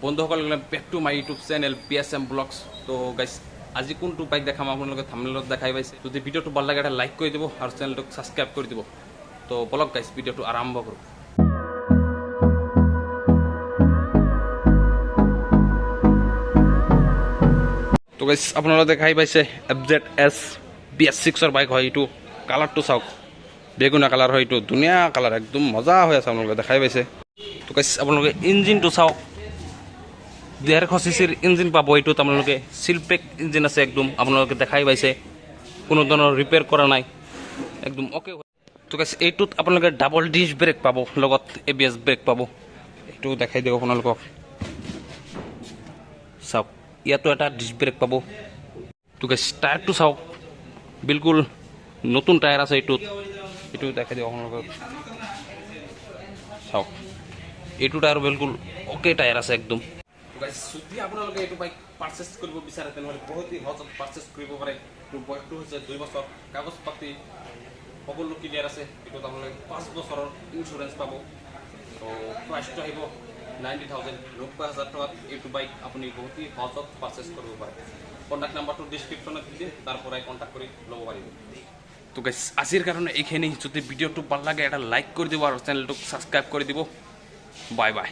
বন্ধুসকল back to my YouTube channel PSM blogs. তো guys আজি কোনটো বাইক দেখাম আপোনালোকে থাম্বনেইলত দেখাই পাইছে। যদি ভিডিঅ'টো ভাল লাগে এটা লাইক কৰি দিব আৰু চেনেলটোক ছাবস্ক্ৰাইব কৰি দিব। তো বলক গাইজ ভিডিঅ'টো আৰম্ভ কৰোঁ। তো গাইজ আপোনালোকে দেখাই পাইছে FZS BS6 বাইক হয়। এইটো কালাৰটো চাওক, বেগুনা কালাৰ হয়, এইটো ধুনীয়া কালাৰ, একদম মজা হৈ আছে। আপোনালোকে দেখাই পাইছে। তো গাইজ আপোনালোকে ইঞ্জিনটো চাওক, 150 চিচিৰ ইঞ্জিন পাব। এইটোত আপোনালোকে চিলপেক ইঞ্জিন আছে, একদম আপোনালোকে দেখাই পাইছে, কোনো ধৰণৰ ৰিপেয়াৰ কৰা নাই, একদম অ'কে। তো গাইজ এইটোত আপোনালোকে ডাবল ডিস্ক ব্ৰেক পাব, লগত ABS ব্ৰেক পাব। এইটো দেখাই দিওঁ আপোনালোকক, চাওক ইয়াতো এটা ডিস্ক ব্ৰেক পাব। তো গাইজ টায়াৰটো চাওক, বিলকুল নতুন টায়াৰ আছে এইটোত। এইটো দেখাই দিওঁ আপোনালোকক, চাওক এইটো টায়াৰ বিলকুল অ'কে টায়াৰ আছে একদম। যদি আপোনালোকে এইটো বাইক পাৰ্চেছ কৰিব বিচাৰে তেনেহ'লে বহুত সহজত পাৰ্চেছ কৰিব পাৰে। এইটো বয়সটো হৈছে 2 বছৰ, কাগজ পাতি সকলো ক্লিয়াৰ আছে। এইটোত আপোনালোকে 5 বছৰৰ ইঞ্চুৰেঞ্চ পাব। তো প্ৰাইচটো আহিব 90,000, 90,000 টকাত এইটো বাইক আপুনি বহুত সহজত পাৰ্চেছ কৰিব পাৰে। কণ্টেক্ট নাম্বাৰটো ডিছক্ৰিপশ্যনত দি দিম, তাৰ পৰাই কণ্টেক্ট কৰি ল'ব পাৰিব। তো গাইজ আজিৰ কাৰণে এইখিনি। যদি ভিডিঅ'টো ভাল লাগে এটা লাইক কৰি দিব আৰু চেনেলটোক ছাবস্ক্ৰাইব কৰি দিব। Bye bye.